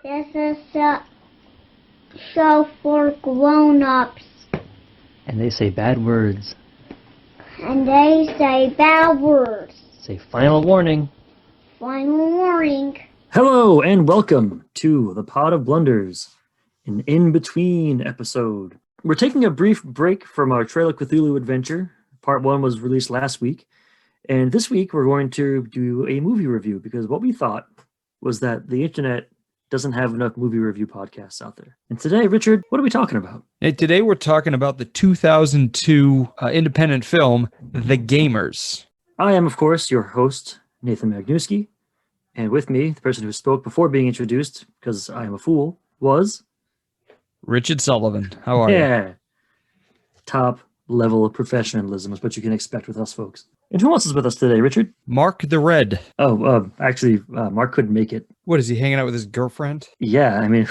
This is a show for grown-ups. And they say bad words. And they say bad words. Say final warning. Final warning. Hello and welcome to the Pod of Blunders, an in-between episode. We're taking a brief break from our Trail of Cthulhu adventure. Part 1 was released last week. And this week we're going to do a movie review because what we thought was that the internet doesn't have enough movie review podcasts out there. And today, Richard, what are we talking about? Hey, today we're talking about the 2002 independent film, The Gamers. I am, of course, your host, Nathan Magnuski. And with me, the person who spoke before being introduced, because I am a fool, was... Richard Sullivan. How are you? Yeah. Top level of professionalism is what you can expect with us folks. And who else is with us today, Richard? Mark the Red. Actually, Mark couldn't make it. What, is he hanging out with his girlfriend? Yeah, I mean,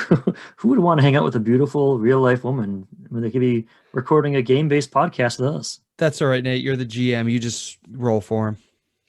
who would want to hang out with a beautiful, real-life woman when they could be recording a game-based podcast with us? That's all right, Nate. You're the GM. You just roll for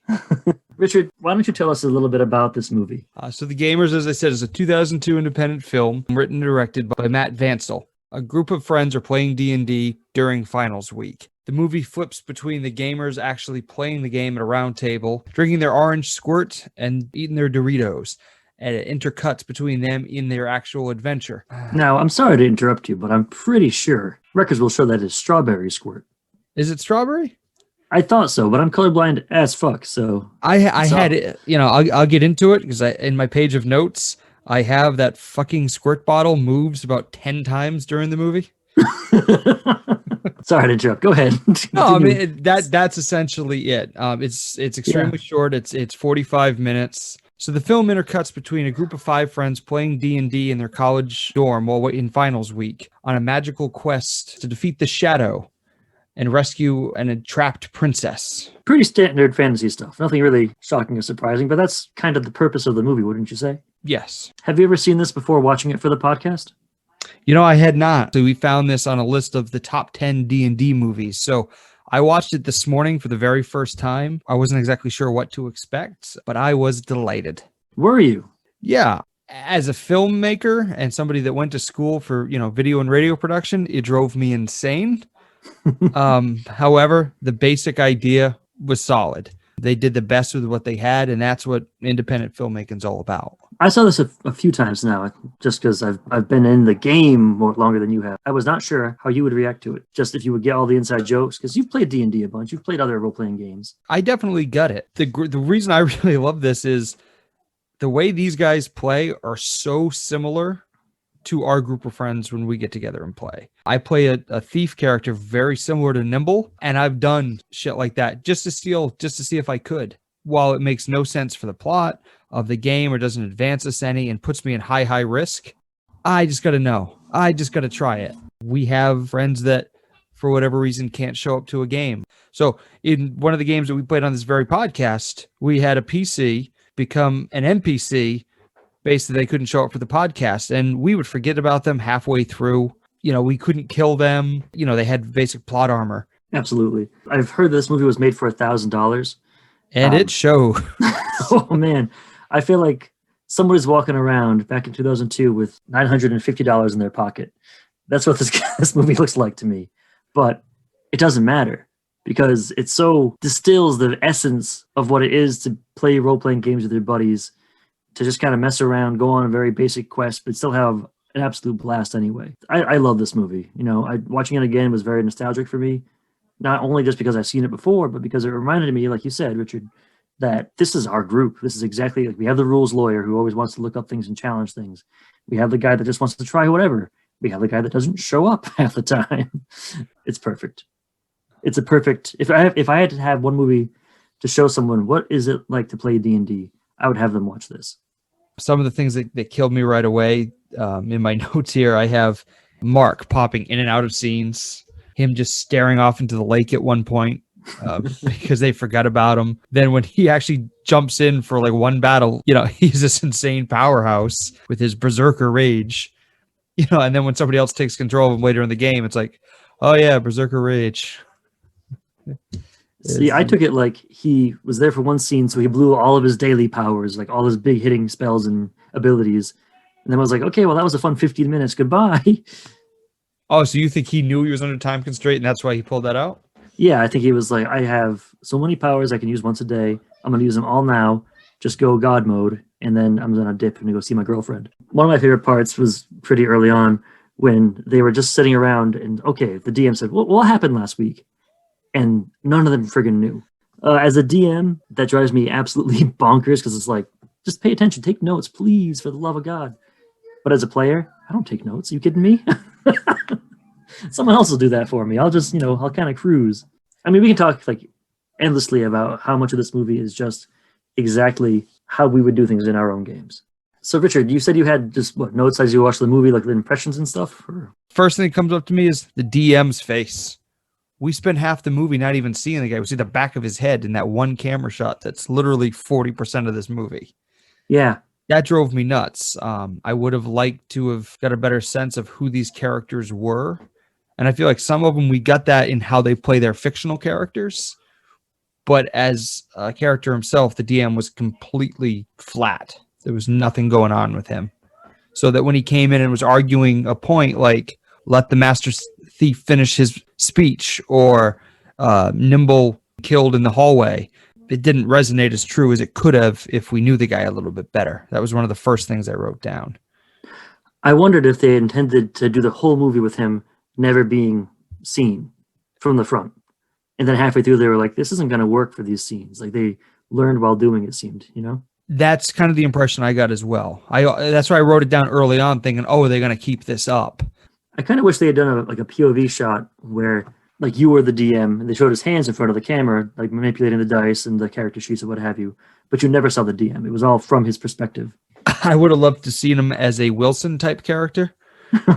him. Richard, why don't you tell us a little bit about this movie? So The Gamers, as I said, is a 2002 independent film written and directed by Matt Vansel. A group of friends are playing D&D during finals week. The movie flips between the gamers actually playing the game at a round table, drinking their orange squirt, and eating their Doritos. And it intercuts between them in their actual adventure. Now, I'm sorry to interrupt you, but I'm pretty sure records will show that it's strawberry squirt. Is it strawberry? I thought so, but I'm colorblind as fuck, so... I had it, I'll get into it, because in my page of notes, I have that fucking squirt bottle moves about 10 times during the movie. Sorry to interrupt. Go ahead. No, I mean, that's essentially it. It's extremely short. It's 45 minutes. So the film intercuts between a group of 5 friends playing D&D in their college dorm while in finals week on a magical quest to defeat the Shadow and rescue an entrapped princess. Pretty standard fantasy stuff. Nothing really shocking or surprising, but that's kind of the purpose of the movie, wouldn't you say? Yes. Have you ever seen this before watching it for the podcast? I had not. So we found this on a list of the top 10 D&D movies. So I watched it this morning for the very first time. I wasn't exactly sure what to expect, but I was delighted. Were you? Yeah. As a filmmaker and somebody that went to school for, video and radio production, it drove me insane. However, the basic idea was solid. They did the best with what they had, and that's what independent filmmaking is all about. I saw this a few times now, just because I've been in the game more longer than you have. I was not sure how you would react to it, just if you would get all the inside jokes, because you've played D&D a bunch. You've played other role-playing games. I definitely got it. The reason I really love this is the way these guys play are so similar to our group of friends when we get together and play. I play a thief character very similar to Nimble, and I've done shit like that just to see if I could. While it makes no sense for the plot of the game or doesn't advance us any and puts me in high risk, I just got to know. I just got to try it. We have friends that, for whatever reason, can't show up to a game. So in one of the games that we played on this very podcast, we had a PC become an NPC. Basically, they couldn't show up for the podcast, and we would forget about them halfway through. We couldn't kill them. They had basic plot armor. Absolutely. I've heard this movie was made for $1,000. And it showed. Oh, man. I feel like somebody's walking around back in 2002 with $950 in their pocket. That's what this movie looks like to me. But it doesn't matter because it so distills the essence of what it is to play role-playing games with your buddies, to just kind of mess around, go on a very basic quest, but still have an absolute blast anyway. I love this movie. Watching it again was very nostalgic for me, not only just because I've seen it before, but because it reminded me, like you said, Richard, that this is our group. This is exactly like we have the rules lawyer who always wants to look up things and challenge things. We have the guy that just wants to try whatever. We have the guy that doesn't show up half the time. It's perfect. It's a perfect. If I had to have one movie to show someone what is it like to play D&D, I would have them watch this. Some of the things that killed me right away, in my notes here, I have Mark popping in and out of scenes, him just staring off into the lake at one point because they forgot about him. Then when he actually jumps in for like one battle, he's this insane powerhouse with his berserker rage, and then when somebody else takes control of him later in the game, it's like, oh yeah, berserker rage. See, I took it like he was there for one scene, so he blew all of his daily powers, like all his big hitting spells and abilities, And then I was like, okay, well, that was a fun 15 minutes. Goodbye. Oh, so you think he knew he was under time constraint and that's why he pulled that out? Yeah, I think he was like, I have so many powers I can use once a day. I'm going to use them all now. Just go God mode. And then I'm going to dip and go see my girlfriend. One of my favorite parts was pretty early on when they were just sitting around and, okay, the DM said, well, what happened last week? And none of them friggin' knew. As a DM, that drives me absolutely bonkers because it's like, just pay attention, take notes, please, for the love of God. But as a player, I don't take notes. Are you kidding me? Someone else will do that for me. I'll just, I'll kind of cruise. I mean, we can talk like endlessly about how much of this movie is just exactly how we would do things in our own games. So, Richard, you said you had just notes as you watched the movie, like the impressions and stuff? Or? First thing that comes up to me is the DM's face. We spend half the movie not even seeing the guy. We see the back of his head in that one camera shot that's literally 40% of this movie. Yeah. That drove me nuts. I would have liked to have got a better sense of who these characters were. And I feel like some of them, we got that in how they play their fictional characters. But as a character himself, the DM was completely flat. There was nothing going on with him. So that when he came in and was arguing a point like, let the master thief finish his speech, or Nimble killed in the hallway, it didn't resonate as true as it could have if we knew the guy a little bit better. That was one of the first things I wrote down. I wondered if they intended to do the whole movie with him never being seen from the front. And then halfway through, they were like, this isn't going to work for these scenes. Like they learned while doing it, seemed, That's kind of the impression I got as well. That's why I wrote it down early on thinking, oh, are they going to keep this up? I kind of wish they had done a POV shot where like you were the DM and they showed his hands in front of the camera, like manipulating the dice and the character sheets and what have you. But you never saw the DM. It was all from his perspective. I would have loved to see him as a Wilson type character.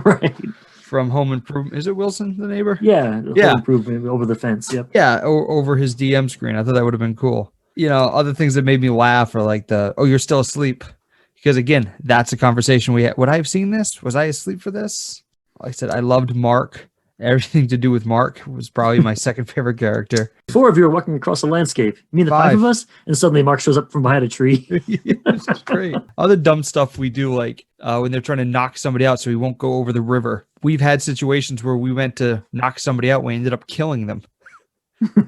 Right. From Home Improvement. Is it Wilson, the neighbor? Yeah. Home Improvement over the fence. Yep. Yeah. Over his DM screen. I thought that would have been cool. Other things that made me laugh are like you're still asleep. Because again, that's a conversation we had. Would I have seen this? Was I asleep for this? Like I said, I loved Mark. Everything to do with Mark was probably my second favorite character. 4 of you are walking across the landscape. You mean the 5 of us? And suddenly Mark shows up from behind a tree. This is great. Other dumb stuff we do, like when they're trying to knock somebody out so he won't go over the river. We've had situations where we went to knock somebody out. We ended up killing them.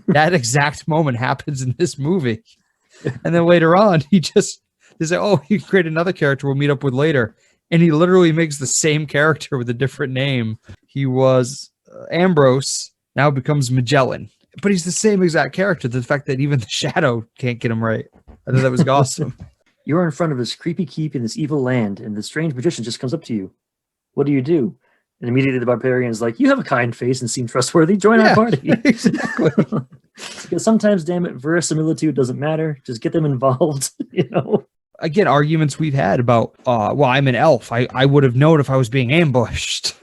That exact moment happens in this movie. And then later on, they say, oh, you can create another character we'll meet up with later. And he literally makes the same character with a different name. He was Ambrose, now becomes Magellan. But he's the same exact character. The fact that even the shadow can't get him right. I thought that was awesome. You're in front of this creepy keep in this evil land, and the strange magician just comes up to you. What do you do? And immediately the barbarian's like, you have a kind face and seem trustworthy. Join our party. Exactly. Because sometimes, damn it, verisimilitude doesn't matter. Just get them involved, Again, arguments we've had about, I'm an elf. I would have known if I was being ambushed.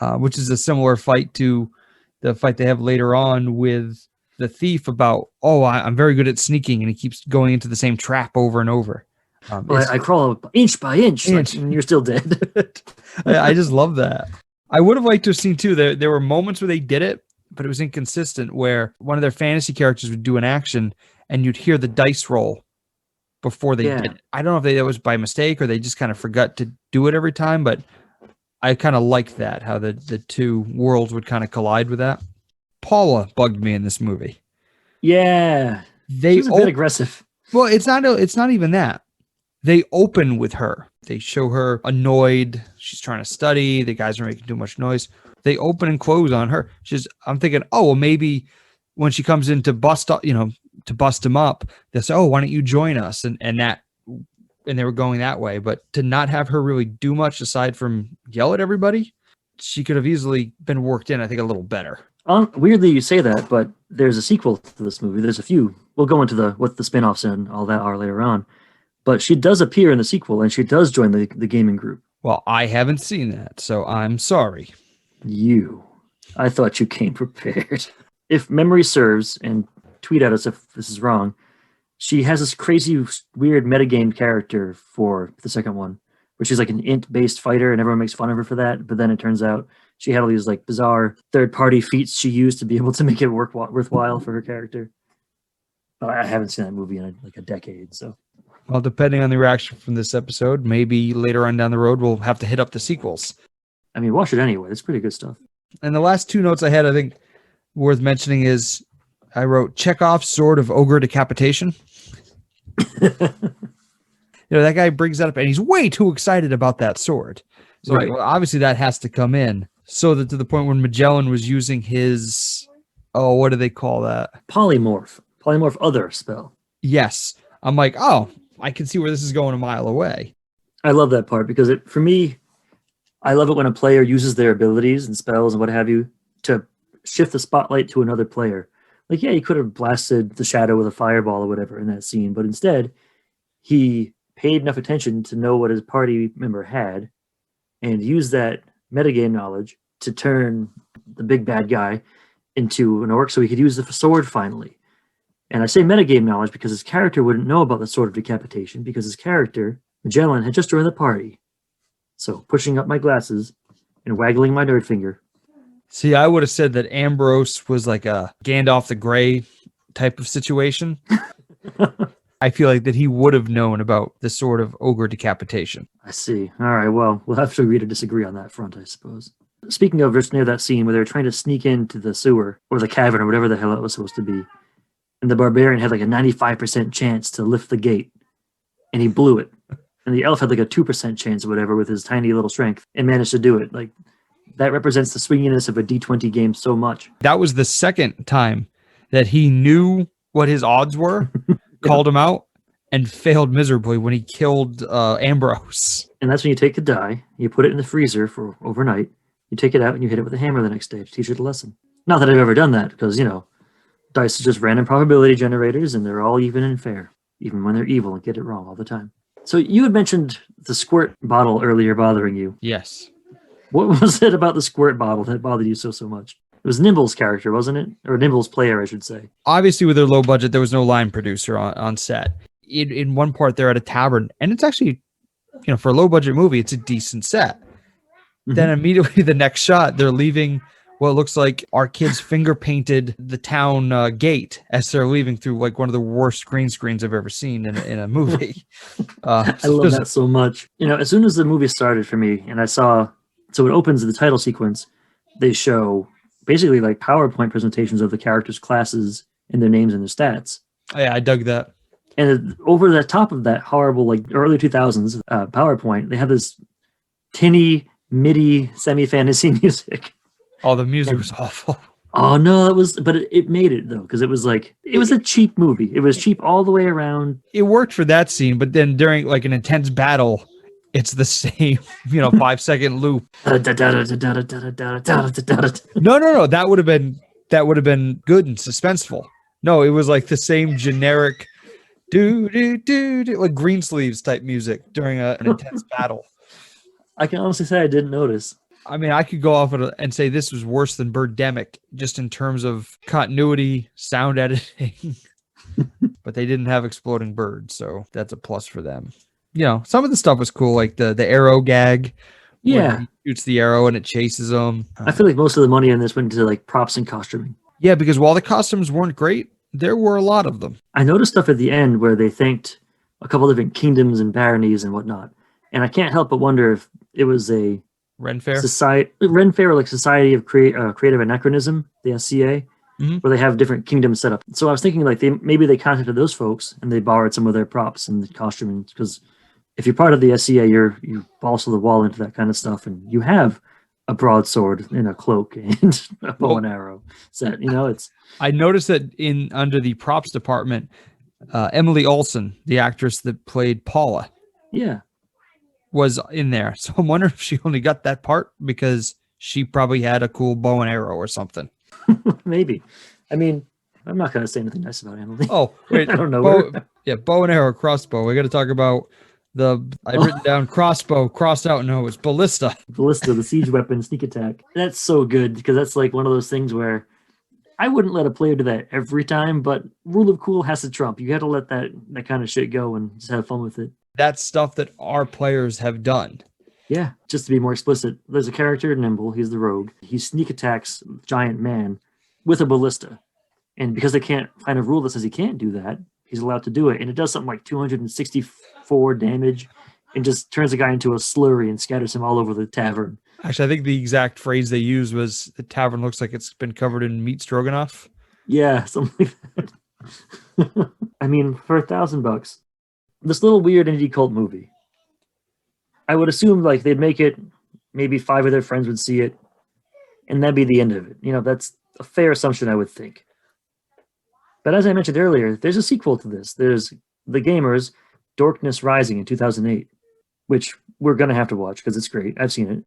Which is a similar fight to the fight they have later on with the thief about, I'm very good at sneaking, and he keeps going into the same trap over and over. I crawl inch by inch. And you're still dead. I just love that. I would have liked to have seen, too, there were moments where they did it, but it was inconsistent, where one of their fantasy characters would do an action, and you'd hear the dice roll before they did it. I don't know if that was by mistake or they just kind of forgot to do it every time, but I kind of liked that, how the two worlds would kind of collide with that. Paula bugged me in this movie. Yeah. She's a bit aggressive. Well, it's not even that. They open with her. They show her annoyed. She's trying to study. The guys are making too much noise. They open and close on her. I'm thinking, maybe when she comes in to bust him up, they say, why don't you join us? And they were going that way, but to not have her really do much aside from yell at everybody, she could have easily been worked in, I think, a little better. Weirdly, you say that, but there's a sequel to this movie. There's a few. We'll go into what the spin-offs and all that are later on. But she does appear in the sequel, and she does join the gaming group. Well, I haven't seen that, so I'm sorry. I thought you came prepared. If memory serves, and tweet at us if this is wrong, she has this crazy, weird metagame character for the second one, where she's like an int-based fighter, and everyone makes fun of her for that. But then it turns out she had all these like bizarre third-party feats she used to be able to make it worthwhile for her character. But I haven't seen that movie in like a decade, so. Well, depending on the reaction from this episode, maybe later on down the road, we'll have to hit up the sequels. I mean, watch it anyway. It's pretty good stuff. And the last two notes I had, I think, worth mentioning is I wrote Chekhov's Sword of Ogre Decapitation. That guy brings that up, and he's way too excited about that sword. So Right. well, obviously that has to come in. So that to the point when Magellan was using his, what do they call that? Polymorph other spell. Yes. I'm like, oh, I can see where this is going a mile away. I love that part because for me, I love it when a player uses their abilities and spells and what have you to shift the spotlight to another player. Like, yeah, he could have blasted the shadow with a fireball or whatever in that scene, but instead he paid enough attention to know what his party member had and used that metagame knowledge to turn the big bad guy into an orc so he could use the sword finally. And I say metagame knowledge because his character wouldn't know about the Sword of Decapitation because his character, Magellan, had just joined the party. So pushing up my glasses and waggling my nerd finger. See, I would have said that Ambrose was like a Gandalf the Grey type of situation. I feel like that he would have known about the Sword of Ogre Decapitation. I see. All right, well, we'll have to agree to disagree on that front, I suppose. Speaking of just near that scene where they were trying to sneak into the sewer or the cavern or whatever the hell it was supposed to be, and the barbarian had like a 95% chance to lift the gate, and he blew it. And the elf had like a 2% chance or whatever with his tiny little strength and managed to do it. Like, that represents the swinginess of a D20 game so much. That was the second time that he knew what his odds were, called him out, and failed miserably when he killed Ambrose. And that's when you take the die, you put it in the freezer for overnight, you take it out and you hit it with a hammer the next day to teach it a lesson. Not that I've ever done that because, dice are just random probability generators and they're all even and fair, even when they're evil and get it wrong all the time. So you had mentioned the squirt bottle earlier bothering you. Yes. What was it about the squirt bottle that bothered you so much? It was Nimble's character, wasn't it? Or Nimble's player, I should say. Obviously, with their low budget, there was no line producer on set. In one part, they're at a tavern, and it's actually, for a low budget movie, it's a decent set. Mm-hmm. Then immediately the next shot, they're leaving what looks like our kids finger painted the town gate as they're leaving through like one of the worst green screens I've ever seen in a movie. I love that so much. As soon as the movie started for me, and I saw, so it opens the title sequence, they show basically like PowerPoint presentations of the characters' classes and their names and their stats. Oh, yeah, I dug that. And over the top of that horrible, like early 2000s PowerPoint, they have this tinny, MIDI, semi-fantasy music. Oh, the music was awful. Oh, no, but it made it, though, because it was a cheap movie. It was cheap all the way around. It worked for that scene, but then during like an intense battle, it's the same, 5-second loop. No. That would have been good and suspenseful. No, it was like the same generic like Greensleeves type music during an intense battle. I can honestly say I didn't notice. I mean, I could go off and say this was worse than Birdemic, just in terms of continuity, sound editing. But they didn't have exploding birds, so that's a plus for them. Some of the stuff was cool, like the arrow gag. Yeah. He shoots the arrow and it chases them. I feel like most of the money in this went into like props and costuming. Yeah, because while the costumes weren't great, there were a lot of them. I noticed stuff at the end where they thanked a couple different kingdoms and baronies and whatnot. And I can't help but wonder if it was a Ren Fair, or like Society of Creative Anachronism, the SCA, where they have different kingdoms set up. So I was thinking like maybe they contacted those folks and they borrowed some of their props and the costuming, because if you're part of the SCA, you balls to the wall into that kind of stuff, and you have a broadsword and a cloak and a bow and arrow set. It's. I noticed that under the props department, Emily Olsen, the actress that played Paula, was in there. So I'm wondering if she only got that part because she probably had a cool bow and arrow or something. Maybe. I mean, I'm not going to say anything nice about Emily. Oh, wait. I don't know. Bow and arrow, crossbow. We got to talk about I'd written down crossbow, crossed out. No, it's ballista. Ballista, the siege weapon, sneak attack. That's so good because that's like one of those things where I wouldn't let a player do that every time, but rule of cool has to trump. You got to let that kind of shit go and just have fun with it. That's stuff that our players have done. Yeah, just to be more explicit, there's a character, Nimble, he's the rogue. He sneak attacks Giant Man with a ballista. And because they can't find a rule that says he can't do that, he's allowed to do it, and it does something like 264 damage, and just turns the guy into a slurry and scatters him all over the tavern. Actually, I think the exact phrase they used was the tavern looks like it's been covered in meat stroganoff. Yeah, something like that. I mean, for $1,000, this little weird indie cult movie, I would assume like they'd make it, maybe 5 of their friends would see it, and that'd be the end of it. That's a fair assumption, I would think. But as I mentioned earlier, there's a sequel to this. There's The Gamers, Darkness Rising in 2008, which we're going to have to watch because it's great. I've seen it.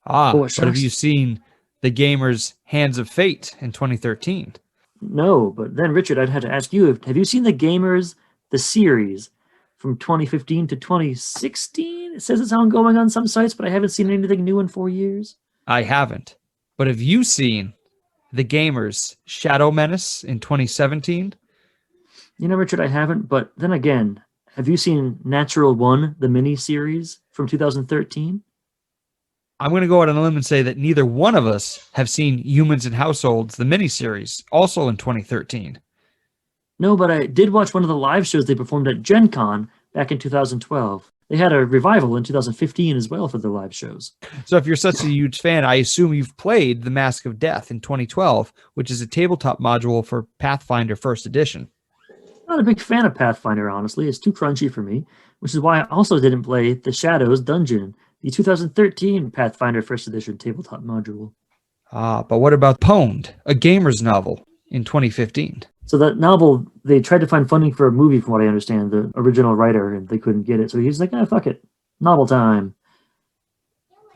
But have you seen The Gamers Hands of Fate in 2013? No, but then Richard, I'd have to ask you, have you seen The Gamers, the series, from 2015 to 2016? It says it's ongoing on some sites, but I haven't seen anything new in 4 years. I haven't. But have you seen The Gamers Shadow Menace in 2017? Richard, I haven't. But then again, have you seen Natural One, the mini-series from 2013? I'm going to go out on a limb and say that neither one of us have seen Humans in Households, the miniseries, also in 2013. No, but I did watch one of the live shows they performed at Gen Con back in 2012. They had a revival in 2015 as well for the live shows. So if you're such a huge fan, I assume you've played The Mask of Death in 2012, which is a tabletop module for Pathfinder First Edition. Not a big fan of Pathfinder, honestly. It's too crunchy for me, which is why I also didn't play The Shadows Dungeon, the 2013 Pathfinder First Edition tabletop module. But what about Pwned, a gamer's novel in 2015? So that novel, they tried to find funding for a movie, from what I understand, the original writer, and they couldn't get it. So he's like, fuck it. Novel time.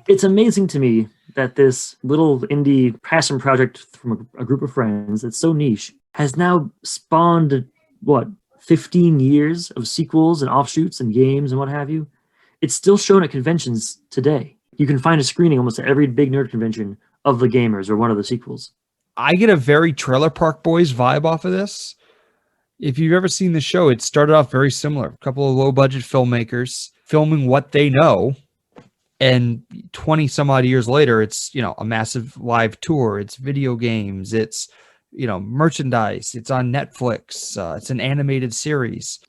It's amazing to me that this little indie passion project from a group of friends that's so niche has now spawned, 15 years of sequels and offshoots and games and what have you. It's still shown at conventions today. You can find a screening almost at every big nerd convention of The Gamers or one of the sequels. I get a very Trailer Park Boys vibe off of this. If you've ever seen the show, it started off very similar. A couple of low-budget filmmakers filming what they know, and 20 some odd years later, it's a massive live tour. It's video games. It's merchandise. It's on Netflix. It's an animated series.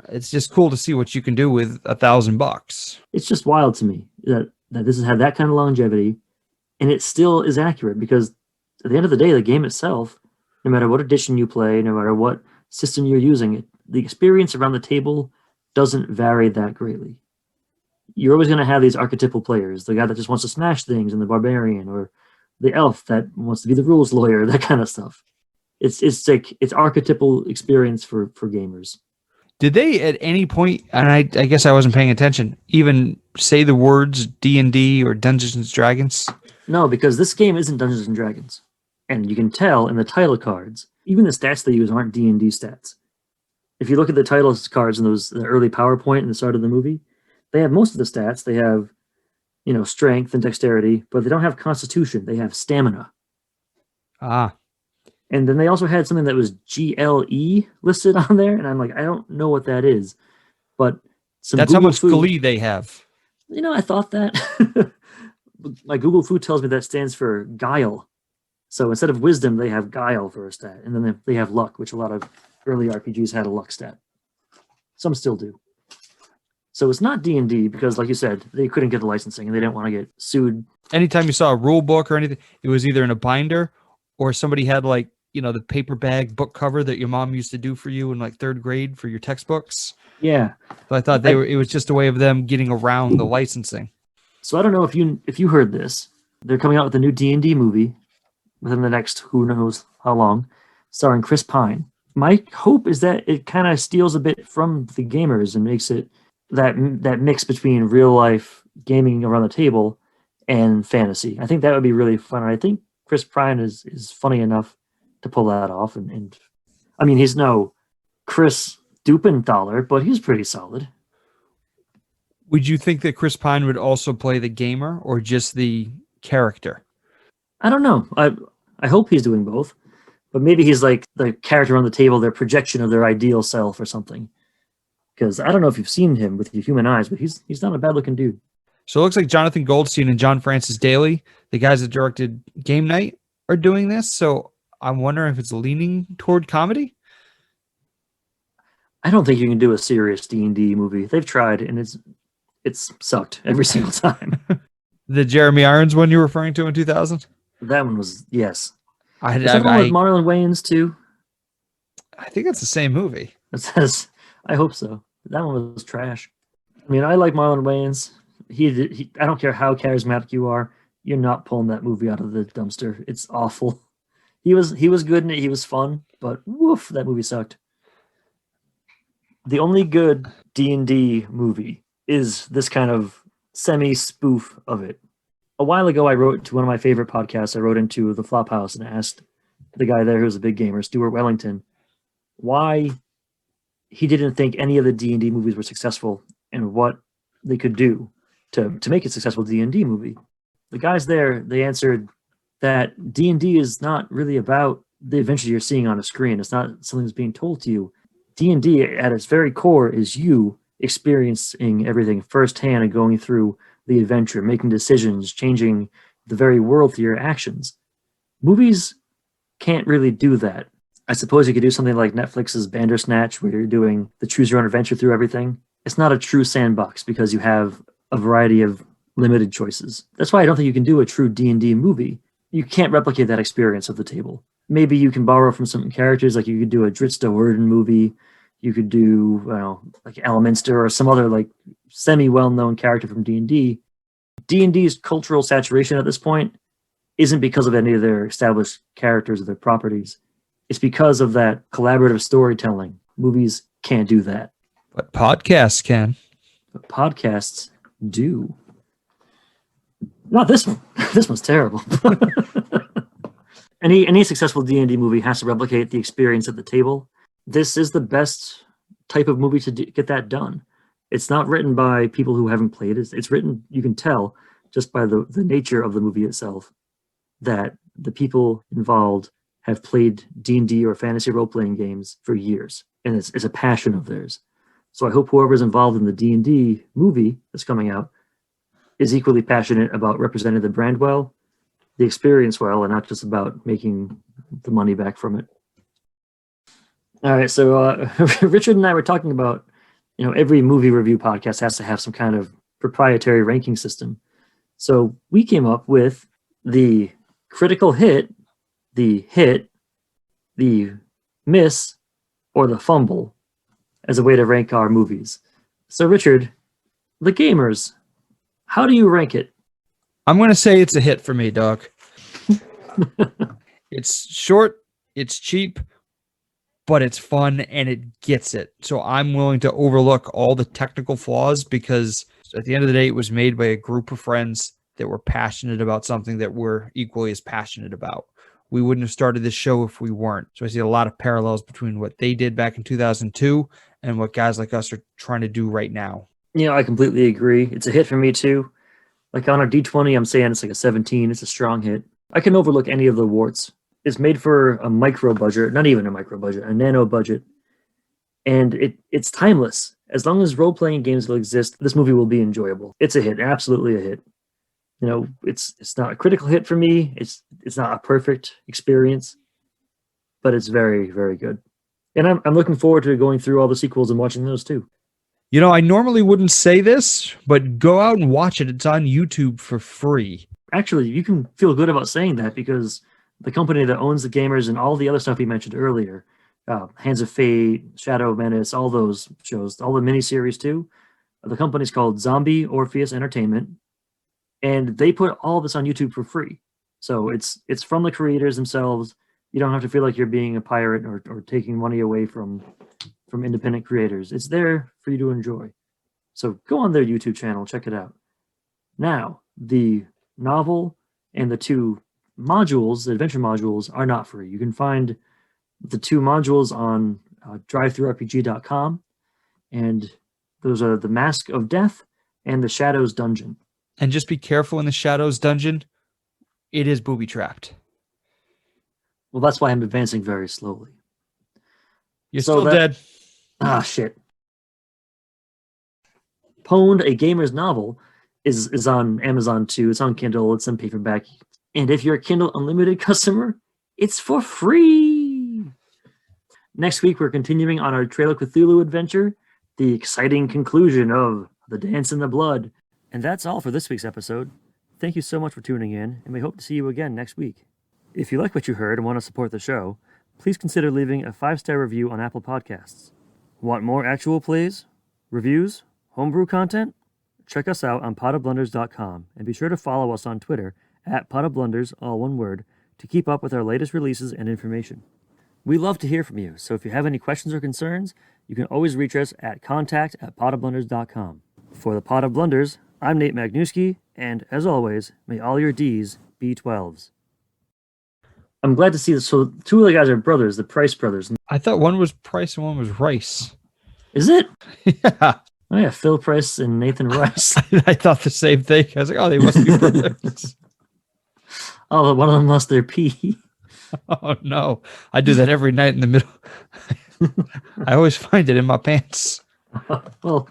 It's just cool to see what you can do with $1,000. It's just wild to me that this has had that kind of longevity, and it still is accurate, because at the end of the day, the game itself, no matter what edition you play, no matter what system you're using, the experience around the table doesn't vary that greatly. You're always going to have these archetypal players, the guy that just wants to smash things, and the barbarian, or the elf that wants to be the rules lawyer, that kind of stuff. It's like it's archetypal experience for gamers. Did they at any point, and I guess I wasn't paying attention, even say the words D&D or Dungeons and Dragons? No, because this game isn't Dungeons and Dragons. And you can tell in the title cards, even the stats they use aren't D&D stats. If you look at the title cards in the early PowerPoint in the start of the movie, they have most of the stats. They have, strength and dexterity, but they don't have constitution. They have stamina. And then they also had something that was GLE listed on there, and I'm like, I don't know what that is. But that's how much Glee they have. I thought that. My Google Food tells me that stands for guile. So instead of wisdom, they have guile for a stat. And then they have luck, which a lot of early RPGs had a luck stat. Some still do. So it's not D&D because, like you said, they couldn't get the licensing and they didn't want to get sued. Anytime you saw a rule book or anything, it was either in a binder or somebody had the paper bag book cover that your mom used to do for you in third grade for your textbooks. Yeah. So I thought it was just a way of them getting around the licensing. So I don't know if you heard this. They're coming out with a new D&D movie within the next who knows how long, starring Chris Pine. My hope is that it kind of steals a bit from The Gamers and makes it that mix between real life gaming around the table and fantasy. I think that would be really fun. I think Chris Pine is funny enough to pull that off. And I mean, he's no Chris Dupenthaler, but he's pretty solid. Would you think that Chris Pine would also play the gamer or just the character? I don't know. I hope he's doing both, but maybe he's like the character on the table, their projection of their ideal self or something. Because I don't know if you've seen him with your human eyes, but he's not a bad looking dude. So it looks like Jonathan Goldstein and John Francis Daly, the guys that directed Game Night, are doing this. So I'm wondering if it's leaning toward comedy. I don't think you can do a serious D&D movie. They've tried, and it's sucked every single time. The Jeremy Irons one you're referring to in 2000? That one was, yes. I Is that the one with I, Marlon Wayans too? I think that's the same movie. It says, I hope so. That one was trash. I mean, I like Marlon Wayans. I don't care how charismatic you are. You're not pulling that movie out of the dumpster. It's awful. He was good in it. He was fun, but woof, that movie sucked. The only good D&D movie is this kind of semi-spoof of it. A while ago, I wrote to one of my favorite podcasts. I wrote into the Flophouse and asked the guy there who's a big gamer, Stuart Wellington, why he didn't think any of the D&D movies were successful and what they could do to make a successful D&D movie. The guys there, they answered that D&D is not really about the adventure you're seeing on a screen. It's not something that's being told to you. D&D at its very core is you experiencing everything firsthand and going through the adventure, making decisions, changing the very world through your actions. Movies can't really do that. I suppose you could do something like Netflix's Bandersnatch, where you're doing the choose your own adventure through everything. It's not a true sandbox because you have a variety of limited choices. That's why I don't think you can do a true D&D movie. You can't replicate that experience of the table. Maybe you can borrow from some characters, like you could do a Drizzt Do'Urden movie. You could do, like Elminster or some other like semi-well-known character from D&D. D&D's cultural saturation at this point isn't because of any of their established characters or their properties. It's because of that collaborative storytelling. Movies can't do that. But podcasts can. But podcasts do. Not this one. This one's terrible. Any successful D&D movie has to replicate the experience at the table. This is the best type of movie to get that done. It's not written by people who haven't played it. It's written, you can tell just by the nature of the movie itself, that the people involved have played D&D or fantasy role-playing games for years, and it's a passion of theirs. So I hope whoever's involved in the D&D movie that's coming out is equally passionate about representing the brand well, the experience well, and not just about making the money back from it. All right, so Richard and I were talking about, every movie review podcast has to have some kind of proprietary ranking system. So we came up with the critical hit, the miss, or the fumble as a way to rank our movies. So Richard, The Gamers, how do you rank it? I'm going to say it's a hit for me, dog. It's short, it's cheap, but it's fun and it gets it. So I'm willing to overlook all the technical flaws because at the end of the day, it was made by a group of friends that were passionate about something that we're equally as passionate about. We wouldn't have started this show if we weren't. So I see a lot of parallels between what they did back in 2002 and what guys like us are trying to do right now. I completely agree. It's a hit for me too. Like on a D20, I'm saying it's like a 17. It's a strong hit. I can overlook any of the warts. It's made for a micro budget, not even a micro budget, a nano budget. And it's timeless. As long as role-playing games will exist, this movie will be enjoyable. It's a hit, absolutely a hit. It's not a critical hit for me. It's not a perfect experience, but it's very, very good. And I'm looking forward to going through all the sequels and watching those too. I normally wouldn't say this, but go out and watch it. It's on YouTube for free. Actually, you can feel good about saying that because the company that owns The Gamers and all the other stuff we mentioned earlier, Hands of Fate, Shadow Menace, all those shows, all the miniseries too, the company's called Zombie Orpheus Entertainment, and they put all this on YouTube for free. So it's from the creators themselves. You don't have to feel like you're being a pirate or taking money away from independent creators. It's there for you to enjoy. So go on their YouTube channel, check it out. Now, the novel and the two modules, the adventure modules, are not free. You can find the two modules on drivethrurpg.com, and those are The Mask of Death and The Shadows Dungeon. And just be careful in The Shadows Dungeon. It is booby-trapped. Well, that's why I'm advancing very slowly. You're still dead. Ah, shit. Pwned, a gamer's novel, is on Amazon too. It's on Kindle. It's on paperback. And if you're a Kindle Unlimited customer, it's for free. Next week, we're continuing on our Trail of Cthulhu adventure, the exciting conclusion of The Dance in the Blood. And that's all for this week's episode. Thank you so much for tuning in, and we hope to see you again next week. If you like what you heard and want to support the show, please consider leaving a 5-star review on Apple Podcasts. Want more actual plays, reviews, homebrew content? Check us out on potofblunders.com, and be sure to follow us on Twitter at potofblunders, all one word, to keep up with our latest releases and information. We love to hear from you, so if you have any questions or concerns, you can always reach us at contact@potofblunders.com. For the Pot of Blunders, I'm Nate Magnuski, and as always, may all your D's be 12s. I'm glad to see this. So 2 of the guys are brothers, the Price brothers. I thought one was Price and one was Rice. Is it? Yeah. Oh yeah, Phil Price and Nathan Rice. I thought the same thing. I was like, oh, they must be brothers. Oh, one of them lost their pee. Oh, no. I do that every night in the middle. I always find it in my pants. Well,